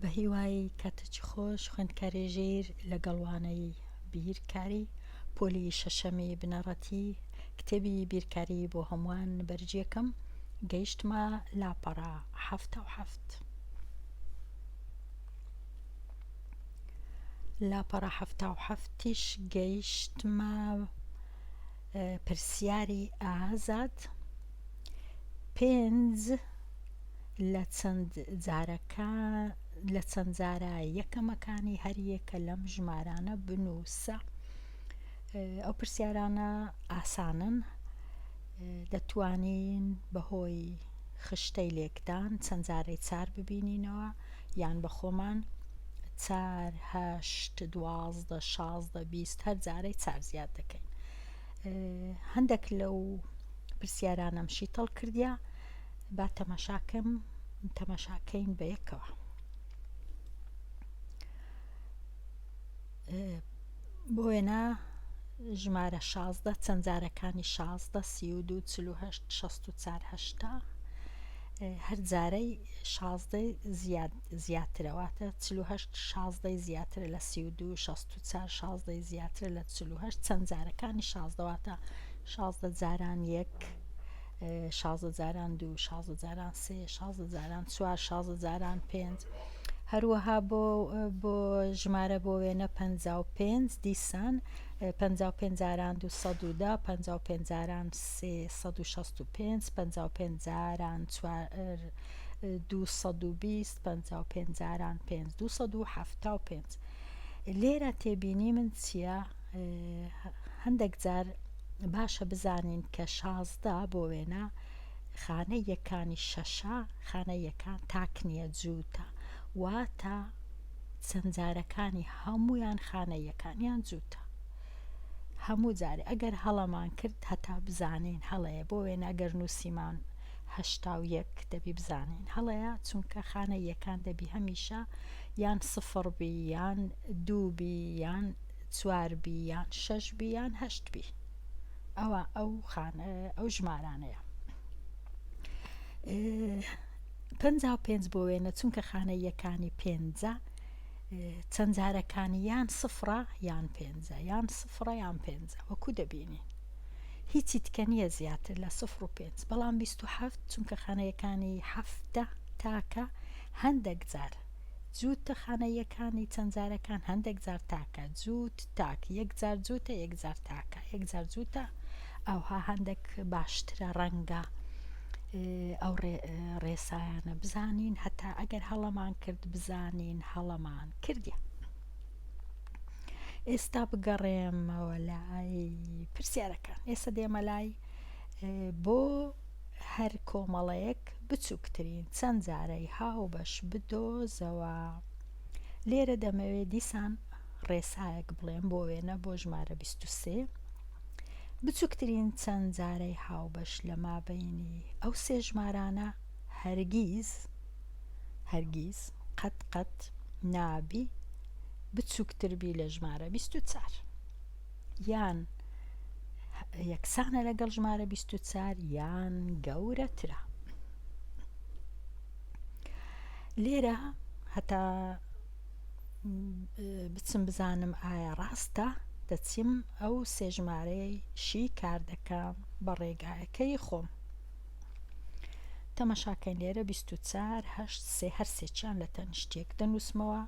بە هیوای کاتێکی خۆش خوێندکاری ژیر لەگەڵوانەی بیرکاری پۆلی شەشەمی بنەڕەتی کتێبی بیرکاری بۆ هەمووان بەرجێکم گەیشتمە لاپەڕە 77. لاپەڕە 77ش گەیشتمە پرسیاری ئازاد 5 لە چەند جارە یەکەمەکانی هەریەکە لەم ژمارانە بنووسە. ئەو پرسیارانە ئاسانن، دەتوانین بەهۆی خشتەی لێکدان چەند جارەی 4 ببینینەوە یان بە خۆمان 4 8 12 16 20 هەر جارەی 4 زیاد دەکەین. هەندێک لەو پرسیارانەم شیتڵ کردیا با تەماشاکەین بە یەکەوە. بۆ وێنە ژمارە 16 چەند جارەکانی 16 32 48 64 80 هەر جارەی 16 زیاترەواتە 48 16 زیاترە لە 32 64 16 زیاترە لە 48 چەند جارەکانی 16 واتە 16 جاران 1 16 جاران 2 16 جاران 3 16 جاران 4 16 جاران 5 هەروەها بۆ ژمارە بۆ وێنە 55 دیسان 55 جاران 210 55 جاران 365 55 جاران 220 55 جاران 5 275. لێرە تێبینی من چییە؟ هەندێک جار باشە بزانین کە 16 بۆ وێنە خانە یەکانی شەشە خانە یەکان تاک نییە جووتە، واتە چەند جارەکانی هەمویان خانە یەکانیان جووتە. هەموو جارێ ئەگەر هەڵەمان کرد هەتا بزانین هەڵەیە، بۆ وێنە ئەگەر نووسیمان 81 دەبی بزانین هەڵەیە، چونکە خانە یەکان دەبی هەمیشە یان 0 بی یان 2 بی یان 4 بی یان 6 بی یان 8 بی. ئەوە ئەو ژمارانەیە. 55 بۆ وێنە چونکە خانە یەکانی 5 چەند جارەکانی یان 0 یان 5 یان 0 یان 5 وەکو دەبینین هیچی تکە نییە زیاتر لە 0 و 5. بەڵام 27 چونکە خانەیەکانی 7 تاکە هەندێک جار جووتە خانە یەکانی چەند جارەکان هەندێک جار تاکە جووت تاک یەک جار جووتە یەک جار تاکە یەک جار جووتە. ئەوها هەندێک باشترە ڕەنگە ئەو ڕێسایانە بزانین هەتا ئەگەر هەڵەمان کرد بزانین هەڵەمان کردیە. ئێستا بگەڕێمەوە لای پرسیارەکان. ئێستا دێمە لای بۆ هەر کۆمەڵەیەک بچووکترین چەند جارەی هاوبەش بدۆزەوە. لێرە دەمەوێت دیسان ڕێسایەک بڵێم بۆ وێنە بۆ ژمارە 23 بچووکترین چەند جارەی هاوبەش لە مابەینی ئەو سێ ژمارانە هەرگیز قەت نابی بچووکتربی لە ژمارە 24 یان یەکسانە لەگەڵ ژمارە 24 یان گەورەترە. لێرە هەتا بچم بزانم ئایا ڕاستە دەچیم ئەو سێ ژمارەیەشی کار دەکەم بە ڕێگایەکەی خۆم. تەماشاکەین لێرە 24 8 3 هەر سێکیان لە تەنیشتێک دەنووسمەوە،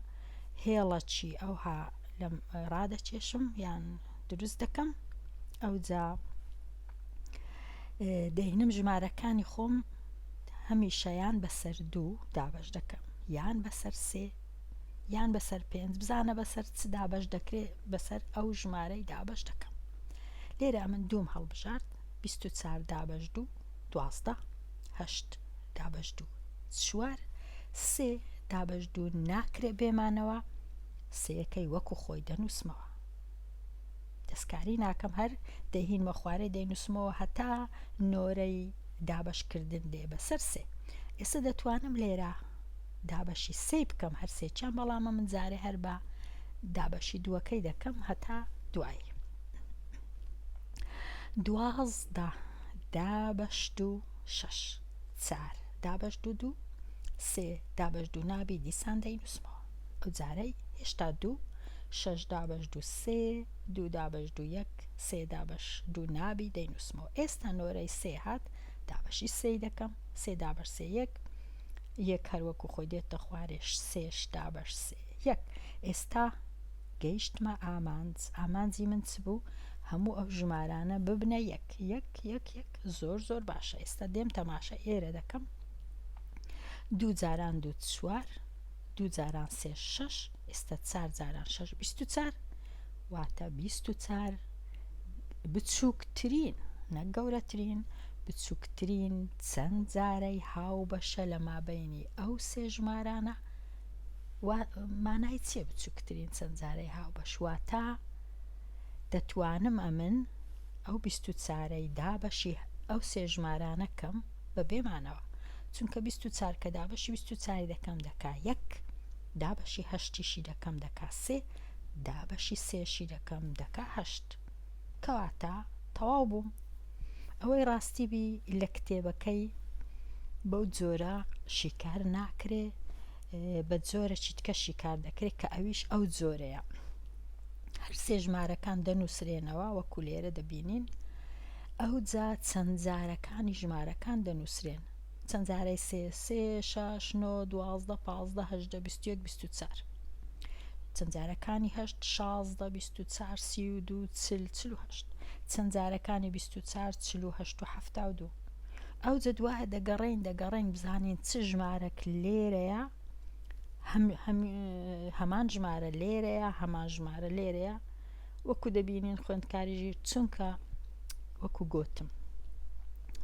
هێڵەچی ئەوها لەم ڕادەکێشم یان دروست دەکەم. ئەوجا دەهێنم ژمارەکانی خۆم هەمیشەیان بەسەر 2 دابەش دەکەم یان بەسەر 3 یان بەسەر 5 بزانە بەسەر چ دابەش دەکرێت بەسەر ئەو ژمارەی دابەش دەکەم. لێرە من دووم هەڵبژارد 24 دابەش 2 12 8 دابەش 2 4 3 دابەش 2 ناکرێ بێمانەوە سەیەکەی وەکو خۆی دەنووسمەوە، دەستکاری ناکەم هەر دەهینمە خوارەی دەینووسمەوە هەتا نۆرەی دابەشکردن دێ بەسەر 3. ئێستا دەتوانم لێرە دابەشی 3 بکەم هەر سێکیان، بەڵامە من جارێ هەر بە دابەشی دووەکەی دەکەم هەتا دوایی. 12 دابەش 2 6 4 دابەش 2 2 سێ دابەش دوو نابی دیسان دەینووسمەوە. ئەو جارەی هێشتا 2 6 دابەش دوو سێ 2 دابەش دوو یەک سێ دابەش دوو نابی دەینووسمەوە. ئێستا نۆرەی سێ هات دابەشی سێ دەکەم سێ دابەش سێ یەک یەک هەروەکو خۆی دێتە خوارێش سێش دابەش سێ یەک. ئێستا گەیشتمە ئامانجی من چ بوو؟ هەموو ئەو ژمارانە ببنە یەک یەک یەک یەک. زۆر باشە. ئێستا دێم تەماشا ئێرە دەکەم. 2 جاران 2 4 2 جاران 3 6 ئێستا 4 جاران 6 24 واتە 24 بچووکترین نەک گەورەترین بچووکترین چەند جارەی هاو بەشە لە مابەینی ئەو سێ ژمارانە. مانای چییە بچووکترین چەند جارەی هاو بەش؟ واتە دەتوانم ئەمن ئەو 24ەی دابەشی ئەو سێ ژمارانەکەم بە بێمانەوە، چونکە 24 کە دابەشی 24 دەکەم دەکا یەک دابەشی هەشتیشی دەکەم دەکا سێ دابەشی سێشی دەکەم دەکا هەشت. کەواتە تەواو بووم. ئەوەی ڕاستیبی لە کتێبەکەی بەو جۆرە شیکار ناکرێ، بە جۆرە چیتکە شیکار دەکرێت کە ئەویش ئەو جۆرەیە. هەر سێ ژمارەکان دەنووسرێنەوە وەکو لێرە دەبینین. ئەو جا چەند جارەکانی ژمارەکان دەنووسرێن. چەند جارەی سێ 6 9 12 15 18 21 24. چەند جارەکانی 8 16 24 32 40 48. چەند جارەکانی 24 48 و 72. ئەو جدوایە دەگەڕین بزانین چ ژمارەك لێرەیە هەمان ژمارە لێرەیە هەمان ژمارە لێرەیە وەکو دەبینین خوێندکاریژیر. چونکە وەکو گوتم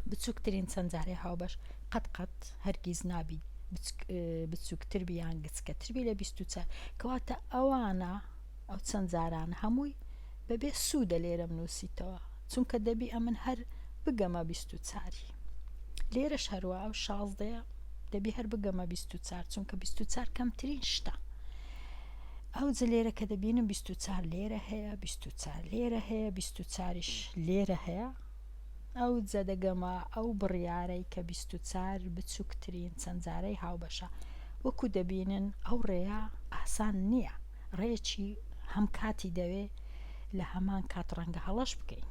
بچووکترین چەند جارەی هاوبەش قەت هەرگیز نابی بچووکتر بیان گچکەتربی لە 24. کەواتە ئەوانە ئەو چەند جاران هەمووی بەبێ سوودە لێرە بنووسیتەوە، چونکە دەبی ئەمن هەر بگەمە 24. لێرەش هەروە ئەو 16 دەبی هەر بگەمە 24 چونکە 24 کەمترین شتە. ئەو جە لێرە کە دەبینم 24 لێرە هەیە 24 لێرە هەیە 24ش لێرە هەیە. ئەو جە دەگەمە ئەو بڕیارەی کە 24 بچووکترین چەند جارەی هاوبەشە. وەکو دەبینن ئەو ڕێیە ئاسان نییە، ڕێکی هەم کاتی دەوێ لە هەمان کات ڕەنگە هەڵەش بکەین.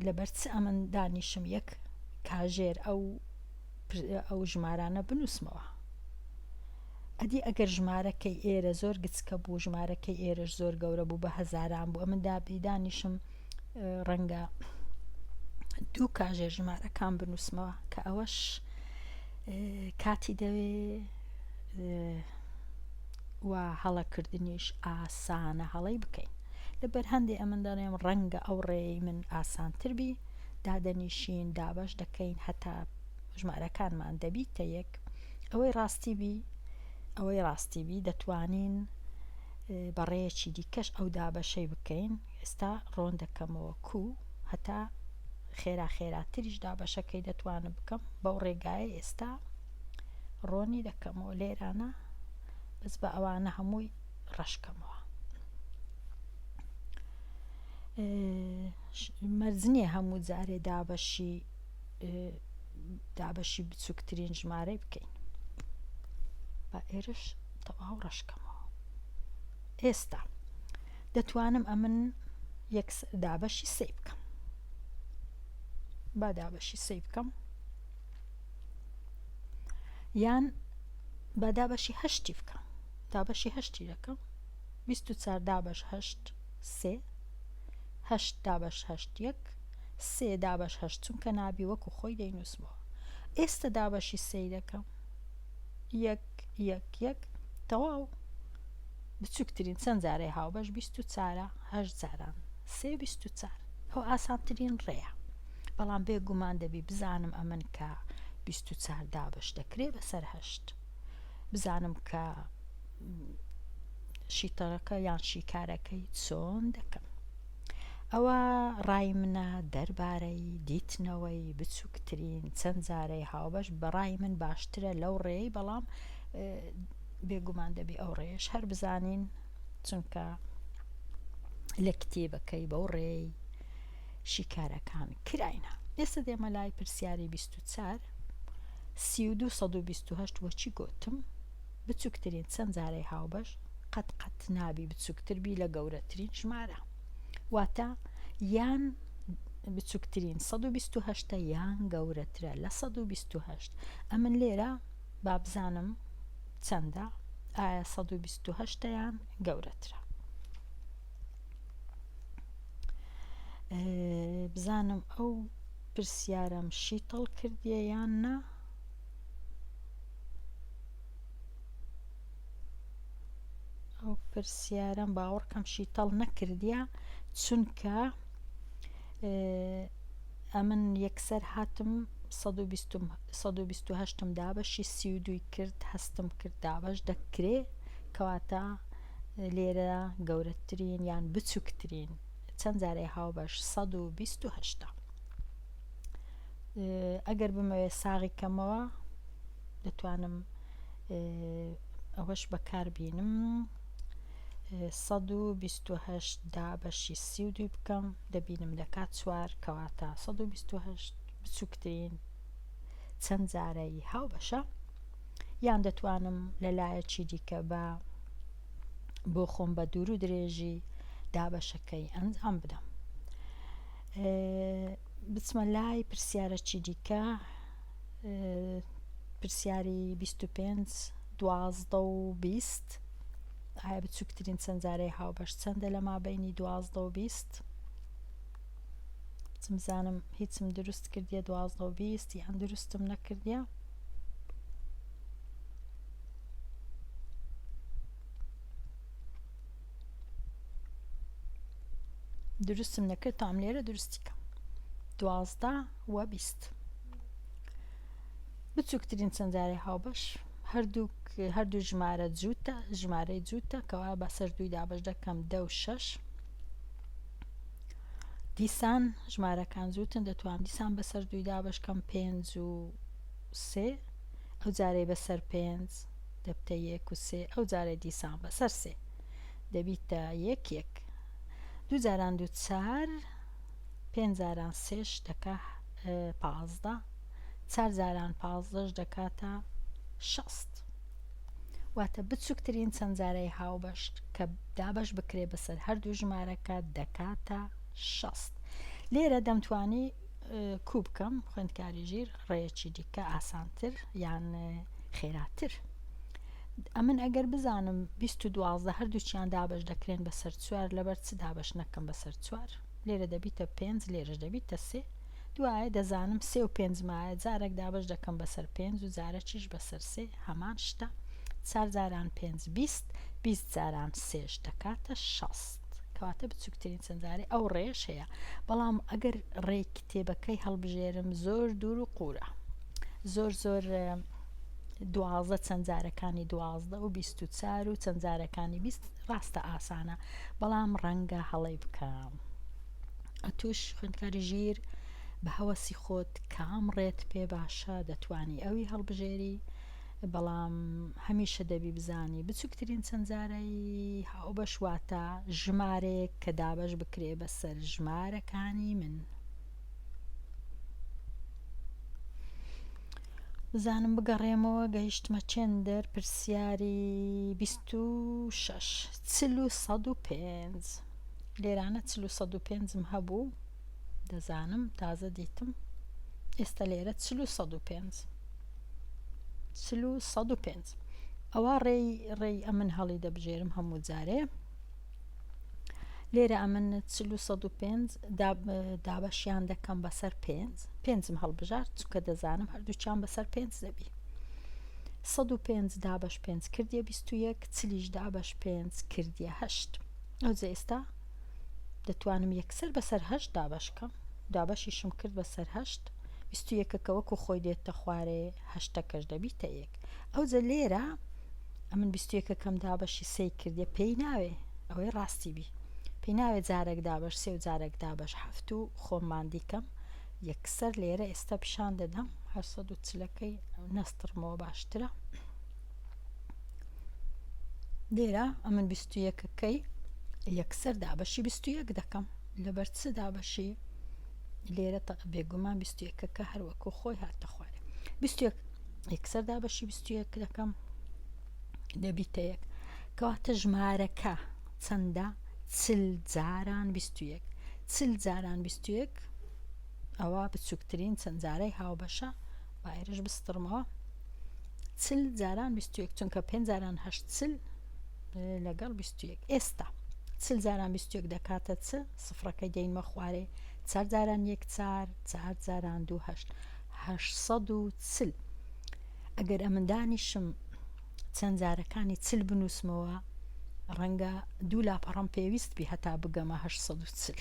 لەبەرچ ئەمن دانیشم یەک کاژێر ئەو ژمارانە بنووسمەوە. ئەدی ئەگەر ژمارەکەی ئێرە زۆر گچکە بوو ژمارەکەی ئێرەش زۆر گەورە بوو بە هەزاران بوو ئەمن دانیشم ڕەنگە 2 کاژێر ژمارەکان بنووسمەوە کە ئەوەش کاتی دەوێ و هەڵەکردنیش ئاسانە هەڵەی بکەین. لەبەر هەندێک ئەمن دەڵێم ڕەنگە ئەو ڕێی من ئاسانتر بی دادەنیشین دابەش دەکەین هەتا ژمارەکانمان دەبیتە یەک. ئەوەی ڕاستیبی دەتوانین بەڕێیەکی دیکەش ئەو دابەشەی بکەین. ئێستا ڕۆن دەکەمەوە کو هەتا خێراتریش دابەشەکەی دەتوانم بکەم بەو ڕێگایە. ئێستا ڕۆنی دەکەمەوە لێرانە بەس بە ئەوانە هەمووی ڕەشکەمەوە. مەرجنیە هەموو جارێ دابەشی بچووکترین ژمارەی بکەین. بە ئێرش تەواو ڕەشکەمەوە. ئێستا دەتوانم ئەمن دابەشی سێ بکەم. با دابەشی سێ بکەم یان بە دابەشی هەشتی بکەم. دابەشی هەشتی دەکەم 24 دابەش هەشت سێ 8 دابەش هەشت یەک سێ دابەش هەشت چونکە نابی وەکو خۆی دەینووسمەوە. ئێستا دابەشی سێ دەکەم یەک یەک یەک تەواو بچووکترین چەند جارەی هاوبەش 24 هەشت جاران سێ 24. ئەو ئاسانترین ڕێیە. بەڵام بێگومان دەبی بزانم ئەمن کە 24 دابەش دەکرێت بەسەر هەشت، بزانم کە شیتەڕەکە یان شیکارەکەی چۆن دەکەم. ئەوە ڕای منە دەربارەی دیتنەوەی بچووکترین چەند جارەی هاوبەش. بەڕای من باشترە لەو ڕێی، بەڵام بێگومان دەبی ئەو ڕێش هەر بزانین چونکە لە کتێبەکەی بەو ڕێی شیکارەکان کراینە. ئێستا دێمە لای پرسیاری 24 3228 وەچی گۆتم بچووکترین چەند جارەی هاوبەش قەت نابی بچووکتربی لە گەورەترین ژمارە واتە یان بچووکترین 128 یان گەورەترە لە 128 ئەمن لێرە با بزانم چەندە ئایا 128 یان گەورەترە بزانم ئەو پرسیارەم شیتڵ کردیە یان نا ئەو پرسیارەم باوەڕکەم شیتەڵ نەکردیە چونکە ئەمن یەکسەر هاتم 128م دابەشی 32 کرد هەستم کرد دابەش دەکرێ کەواتە لێرە گەورەترین یان بچووکترین چەند جارەی هاوبەش 128 ئەگەر بمەوێ ساغی کەمەوە دەتوانم ئەوەش بەکاربینم 128 دابەشی 32 بکەم دەبینم دەکات 4 کەواتە 128 بچووکترین چەند جارەی هاوبەشە یان دەتوانم لەلایەکی دیکە بۆ خۆم بە دوور و درێژی دابەشەکەی ئەنجام بدەم بچمە لای پرسیارەکی دیکە پرسیاری 25 12 و 20 ئایا بچووکترین چەند جارەی هاوبەش چەندە لە مابەینی 12 و 20 بزانم هیچم دروست کردیە 12 و 20 یان دروستم نەکردیە دروستم نەکرد تام لێرە دروستیکە 12 و 20 بچووکترین چەند جارەی هاوبەش هەردوو ژمارە جووتە ژمارەی جووتە کەوا بەسەر دووی دابش دەکەم 10 و 6 دیسان ژمارەکان جووتن دەتوانم دیسان بەسەر دووی دابشکەم 5 و 3 ئەو جارەی بەسەر 5 دەبتە 1 و 3 ئەو جارەی دیسان بەسەر 3 دەبیتە 1 1 دوو جاران دوو 4 5 جاران 3 دەکا 15 4 جاران 15 دەکاتە 60 واتە بچووکترین چەند جارەی هاوبەش کە دابش بکرێ بەسەر هەردوو ژمارەکە دەکاتە 60 لێرە دەمتوانی کوب بکەم خوێندکاری ژیر ڕێیەکی دیکە ئاسانتر یان خێراتر ئەمن ئەگەر بزانم 20 و 12 هەردووچیان دابش دەکرێن بەسەر 4 لەبەر چ دابش نەکەم بەسەر 4 لێرە دەبیتە 5 لێرەش دەبیتە 3 دوایە دەزانم 3 و 5 مایە جارێک دابش دەکەم بەسەر 5 و جارەکیش بەسەر 3 هەمان شتە 4 جاران 5 20 20 جاران 3 دەکاتە 60 کەواتە بچووکترین چەند جارەی ئەو ڕێش هەیە بەڵام ئەگەر ڕێی کتێبەکەی هەڵبژێرم زۆر دوور و قورە زۆر 12 چەند جارەکانی 12 و 24 و چەند جارەکانی 20 ڕاستە ئاسانە بەڵام ڕەنگە هەڵەی بکەم ئەتوش خوێندکاری ژیر بە هەوەسی خۆت کام ڕێت پێ باشە دەتوانی ئەوی هەڵبژێری بەڵام هەمیشە دەبی بزانی بچووکترین چەند جارەی هاوبەش واتە ژمارەیەک کە دابش بکرێ بەسەر ژمارەکانی من بزانم بگەڕێمەوە گەیشتمە چێندەر پرسیاری 26 چل و 105 لێرانە 105م هەبوو دەزانم تازە دیتم ئێستا لێرە 105 ئەوە ڕێی ئەمن هەڵی دەبژێرم هەموو جارێ لێرە ئەمن 105 دابەشیان دەکەم بەسەر 5م هەڵبژار چونکە دەزانم هەردووچیان بەسەر 5 دەبی 105 دابش 5 کردیە 21 چلیش دابش 5 کردیە 8 ئەوجە ئێستا دەتوانم یەکسەر بەسەر 8 دابشکەم دابەشیشم کرد بەسەر 8 21کە وەکو خۆی دێتە خوارێ 8ەکەش دەبیتە 1 ئەوجە لێرە ئەمن 21کەم دابەشی 3 کردیە پێی ناوێ ئەوەی ڕاستی بی پێی ناوێت جارێک دابش 3 و جارێک دابش 7 و خۆممان دیکەم یەکسەر لێرە ئێستا پیشان دەدەم 840ەکەی نەستڕمەوە باشترە لێرە ئەمن 21کەی یەکسەر دابەشی 21 دەکەم لەبەر چ دابەشی لێرە بێگومان 21کە هەروەکو خۆی هاتە خوارێ 21 یەکسەر دابەشی 21 دەکەم دەبیتە یەک کەواتە ژمارەکە چەندە 40 جاران 21 40 جاران 21 ئەوە بچووکترین چەند جارەی هاوبەشە با ئێرەش بستڕمەوە 40 جاران 21 چونکە 5 جاران 8 لەگەڵ 21 ئێستا 40 جاران 21 دەکاتە چ سفرەکەی دەینمە خوارێ 4 جاران 1 4 4 جاران 2 8 840 ئەگەر ئەمندانیشم چەند جارەکانی 40 بنووسمەوە ڕەنگە دوو لاپەڕەم پێویست بی هەتا بگەمە 840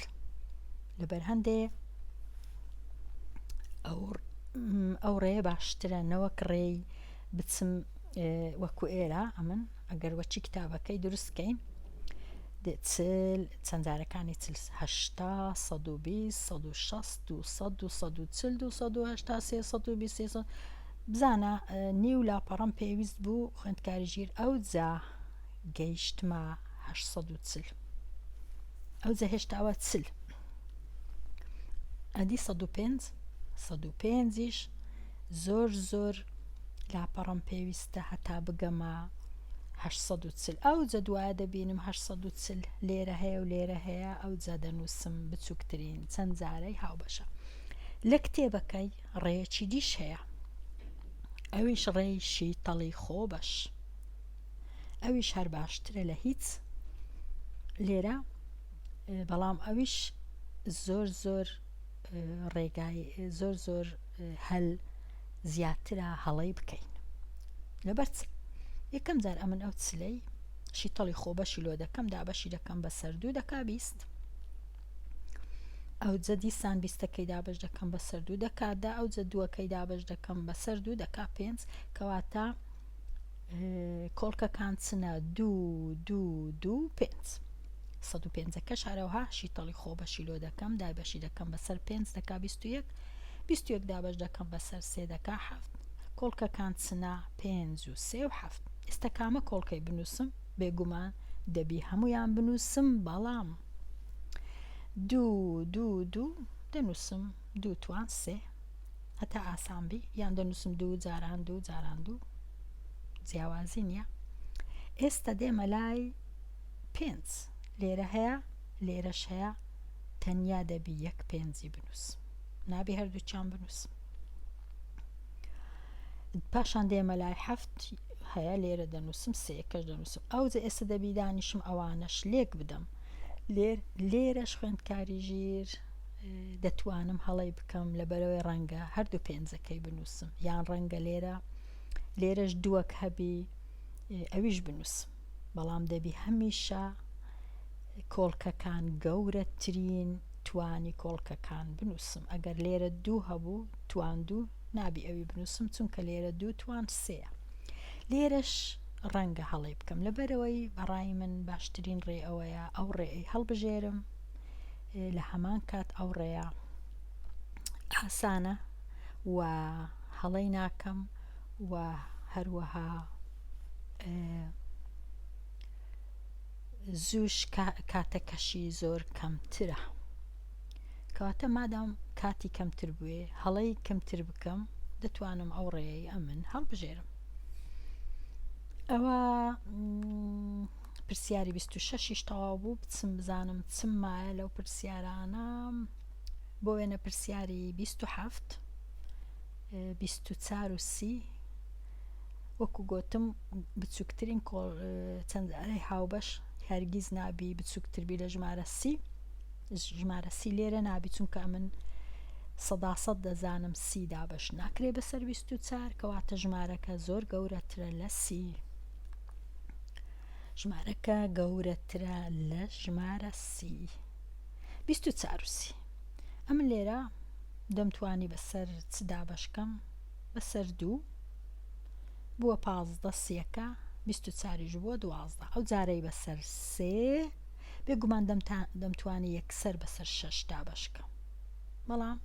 لەبەر هەندێ ئەو ڕێ باشترە نەوەک ڕێی بچم وەکو ئێرە ئەمن ئەگەر وەچی کتابەکەی دروستکەین چەند جارەکانی 80 120 160 200 240 280 320 بزانە نیو لاپەڕەم پێویست بوو خوێندکاری ژیر ئەو جا گەیشتمە 840 ئەو جا هێشتاوە 40 ئەدی 105 زۆر لاپەڕەم پێویستە هەتا بگەمە 840 ئەو جا دوایە دەبینم 840 لێرە هەیە و لێرە هەیە ئەو جا دەنووسم بچووکترین چەند جارەی هاوبەشە لە کتێبەکەی ڕێیەکی دیش هەیە ئەویش ڕێیشی تەڵی خۆبەش ئەویش هەر باشترە لە هیچ لێرە بەڵام ئەویش زۆر ڕێگای زۆر هەل زیاترە هەڵەی بکەین لەبەر یەکەم جار ئەمن ئەو چلەی شیتەڵی خۆبەشی لۆ دەکەم دابەشی دەکەم بە سەردوو دەکا 20 ئەو جە دیسان 20ەکەی دابش دەکەم بە سەردوو دەکاتدا ئەو جە دووەکەی دابش دەکەم بە سەردوو دەکا 5 کەواتە کۆڵکەکان چنە 2 5 105ەکەش هەروەها شیتەڵی خۆبەشی لۆ دەکەم دابەشی دەکەم بەسەر 5 دەکا 21 دابش دەکەم بەسەر 3 دەکا 7 کۆڵکەکان چنە 5 و 3 و 7 ئێستا کامە کۆڵکەی بنووسم بێگومان دەبی هەمویان بنووسم بەڵام 2 دەنووسم 2 توان 3 هەتا ئاسانبی یان دەنووسم 2 جاران 2 جیاوازی نییە ئێستا دێمە لای 5 لێرە هەیە لێرەش هەیە تەنیا دەبی 1 5 بنووسم نابی هەردووچیان بنووسم پاشان دێمە لای 7 هەیە لێرە دەنووسم 3 کەش دەنووسم ئەو جە ئێستا دەبی دانیشم ئەوانەش لێک بدەم لێرەش خوێندکاری ژیر دەتوانم هەڵەی بکەم لەبەرەوەی ڕەنگە هەردوو پێنجەکەی بنووسم یان ڕەنگە لێرەش دووەک هەبی ئەویش بنووسم بەڵام دەبی هەمیشە کۆڵکەکان گەورەترین توانی کۆڵکەکان بنووسم ئەگەر لێرە 2 هەبوو توان 2 نابی ئەوی بنووسم چونکە لێرە 2 توان 3 لێرەش ڕەنگە هەڵەی بکەم لەبەرەوەی بەڕای من باشترین ڕێ ئەوەیە ئەو ڕێی هەڵبژێرم لە هەمان کات ئەو ڕێیە ئاسانە و هەڵەی ناکەم و هەروەها زووش کاتەکەشی زۆر کەمترە کەواتە مادام کاتی کەمتر بووێ هەڵەی کەمتر بکەم دەتوانم ئەو ڕێی ئەمن هەڵبژێرم ئەوە پرسیاری 26ش تەواو بوو بچم بزانم چم مایە لەو پرسیارانە بۆ وێنە پرسیاری 27 24 و 30 وەکو گوتم بچووکترین چەند جارەی هاوبەش هەرگیز نابی بچووکتربی لە ژمارە سی لێرە نابی چونکە من 100% دەزانم سی دابش ناکرێ بەسەر 24 کەواتە ژمارەکە زۆر گەورەترە لە سی ژمارەکە گەورەترە لە ژمارە سی 24 و سی ئەم لێرە دەمتوانی بەسەر چ دابشکەم بەسەر 2 بووە 15 سیەکە 24 بووە 12 ئەو جارەی بەسەر 3 بێگومان دەمتوانی یەکسەر بەسەر 6 دابشکەم بەڵام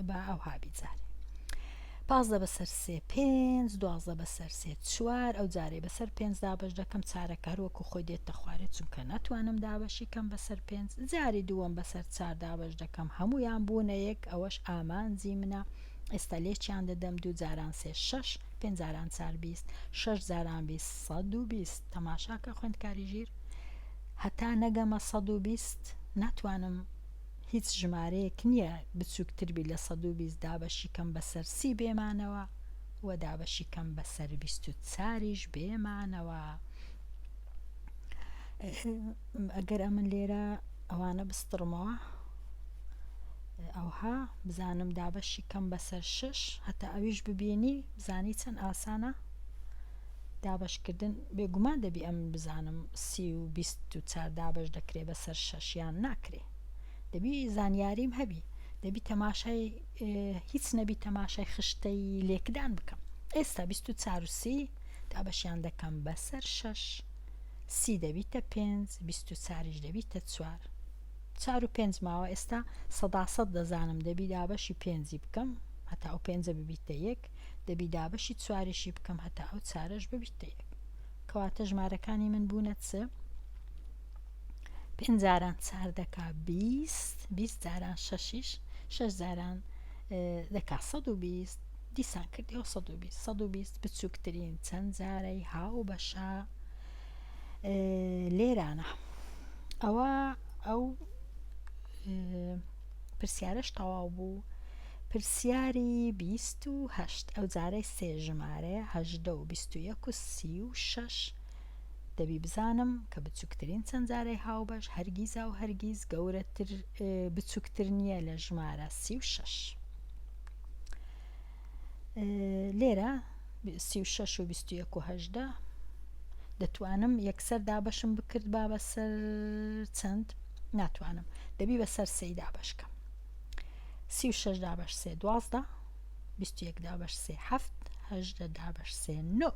با ئەو هابی جارێ 15 بەسەر 3 5 12 بەسەر 3 4 ئەو جارەی بەسەر 5 دابش دەکەم چارەکە هەروەکو خۆی دێتە خوارێت چونکە ناتوانم دابشی کەم بەسەر 5 جاری دووەم بەسەر 4 دابش دەکەم هەمویان بوونە یەک ئەوەش ئامانجی منە ئێستا لێکیان دەدەم 2 جاران 3 6 5 جاران 4 20 6 جاران 20 120 تەماشاکە خوێندکاری ژیر هەتا نەگەمە 120 ناتوانم هیچ ژمارەیەک نییە بچووکتربی لە 120 دابەشی کەم بەسەر 30 بێمانەوە و دابەشی کەم بەسەر 24ش بێمانەوە. ئەگەر ئەمن لێرە ئەوانە بستڕمەوە ئەوها بزانم دابەشی کەم بەسەر 6 هەتا ئەویش ببینی بزانی چەند ئاسانە دابشکردن بێگومان دەبی ئەم بزانم 30 و 24 دابش دەکرێ بەسەر 6 یان ناکرێ دەبی زانیاریم هەبی دەبی تەماشای هیچ نەبی تەماشای خشتەی لێکدان بکەم. ئێستا 24 و 30 دابشیان دەکەم بەسەر 6 30 دەبیتە 5 24ش دەبیتە 4 4 و 5 ماوە ئێستا 100% دەزانم دەبی دابەشی 5 بکەم هەتا ئەو 5 ببیتە 1 دەبی دابەشی 4شی بکەم هەتا ئەو 4ش ببیتە 1 کەواتە ژمارەکانی من بوونە چ 5 جاران 4 دەکا 20 20 جاران 6 6 جاران دەکا 120 دیسان کردیەوە 120 بچووکترین چەند جارەی هاو بەشە لێرانە. ئەوە ئەو پرسیارەش تەواو بوو. پرسیاری 28 ئەو جارەی سێ ژمارەیە 18 و 21 و 36 دەبی بزانم کە بچووکترین چەند جارەی هاوبەش هەرگیزا و هەرگیز گەورەتر بچووکتر نییە لە ژمارە 36. لێرە 36 و 21 و 18 دەتوانم یەکسەر دابەشم بکرد با بەسەر چەند ناتوانم دەبی بەسەر سێی دابشکەم 36 دابش سێ 12 21 دابش سێ 7 18 دابش سێ 9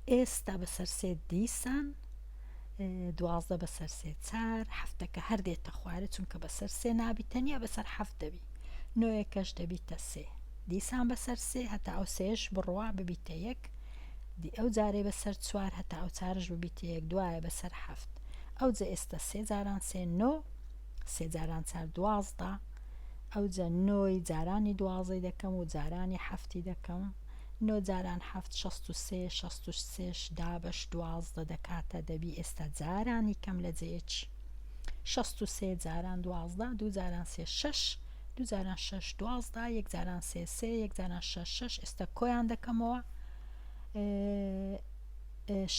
ئێستا بەسەر سێ دیسان 12 بەسەر سێ 4 هەفتەکە هەر دێتە خوارە چونکە بەسەر سێ نابی تەنیا بەسەر هەفت دەبی 9 یەکەش دەبیتە سێ دیسان بەسەر سێ هەتا ئەو سێش بڕوا ببیتە 1 ئەو جارەی بەسەر 4 هەتا ئەو 4ش ببیتە 1 دوایە بەسەر هەفت ئەو جە ئێستا 3 جاران 3 9 3 جاران 4 12 ئەو جە 9 جارانی 12 دەکەم و جارانی هەفتی دەکەم 9 جاران 7 63 63 دابش 12 دەکاتە دەبی ئێستا جارانی کەم لە جەیەکی 63 جاران 12 2 جاران 3 6 2 جاران 6 12 1 جاران 3 3 1 جاران 6 6 ئێستا کۆیان دەکەمەوە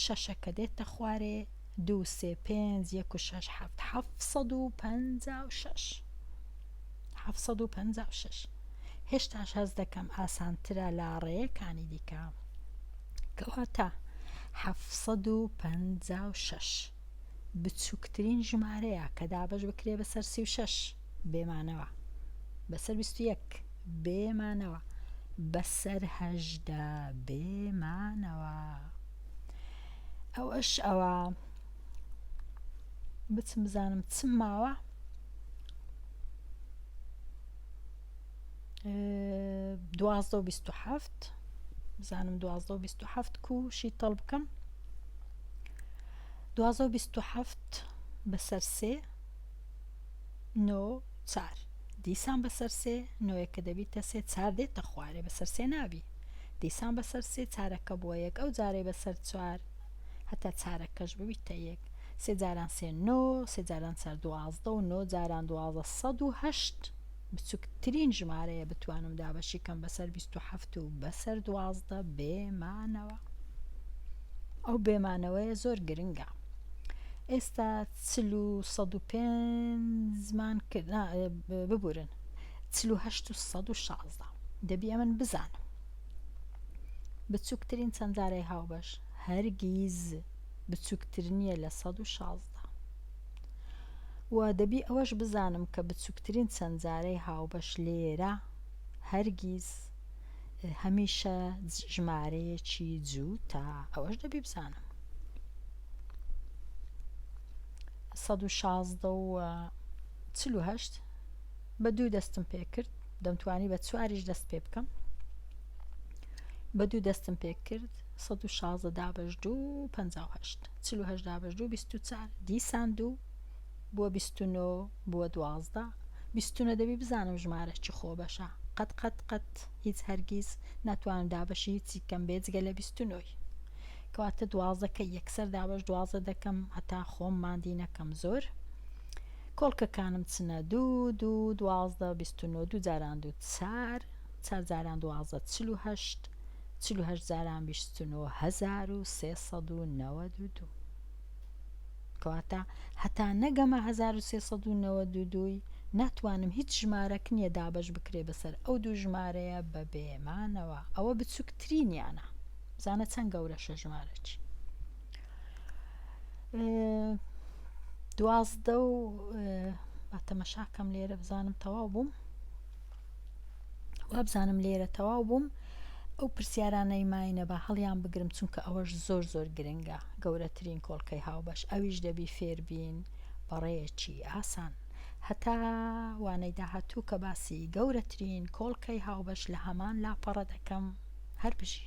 شەشەکە دێتە خوارێ 2 3 5 1 6 7 756 756 هێشتاش هەز دەکەم ئاسانترە لە ڕێیەکانی دیکە کەواتە 756 بچووکترین ژمارەیە کە دابش بکرێ بەسەر 36 بێمانەوە بەسەر 21 بێمانەوە بەسەر 18 بێمانەوە ئەوەش ئەوە بچم بزانم چم ماوە 12 و 27 بزانم 12 و 27 کوشی تەڵ بکەم 12 و 27 بەسەر 3 9 4 دیسان بەسەر 3 9 کە دەبیتە 3 4 دێتە خوارێ بەسەر 3 نابی دیسان بەسەر 3 4ەکە بووە 1 ئەو جارەی بەسەر 4 هەتا 4ەکەش ببیتە 1 3 جاران 3 9 3 جاران 4 12 و 9 جاران 12 108 بچووکترین ژمارەیە بتوانم دابەشی کەم بەسەر 27 و بەسەر 12 بێمانەوە ئەو بێمانەوەیە زۆر گرنگە. ئێستا 40 و 105 مان ببورن 48 و 116 دەبی ئەمن بزانم بچووکترین چەند جارەی هاوبەش هەرگیز بچووکتر نییە لە 116 و دەبی ئەوەش بزانم کە بچووکترین چەند جارەی هاوبەش لێرە هەرگیز هەمیشە ژمارەیەکی جووتە ئەوەش دەبی بزانم 116 و 48 بە دوو دەستم پێ کرد دەمتوانی بە 4ش دەست پێ بکەم بە دوو دەستم پێ کرد 116 دابش 2 58 48 دابش 2 24 دیسان 2 بووە 29 بووە 12 29 دەبی بزانم ژمارە چی خۆ بەشە قەت هیچ هەرگیز ناتوانم دابەشی هیچی کەم بێجگە لە 29 کەواتە 12کە یەکسەر دابش 12 دەکەم هەتا خۆم مادی نەکەم زۆر کۆڵکەکانم چنە 2 جاران 2 4 جاران 12 48 جاران 29 1392 کەواتە هەتا نەگەمە 1392 ناتوانم هیچ ژمارەک نییە دابش بکرێ بەسەر ئەو دوو ژمارەیە بە بێمانەوە ئەوە بچووکترینیانە بزانە چەند گەورەشە ژمارەی 12 و تەمەشاکەم لێرە بزانم تەواو بووم بزانم لێرە تەواو بووم ئەو پرسیارانەی ماینە بە هەڵیان بگرم چونکە ئەوەش زۆر گرنگە گەورەترین کۆڵکەی هاوبەش ئەویش دەبی فێربین بەڕێیەکی ئاسان هەتا وانەی داهاتوو کە باسی گەورەترین کۆڵکەی هاوبەش لە هەمان لاپەڕە دەکەم هەر بژی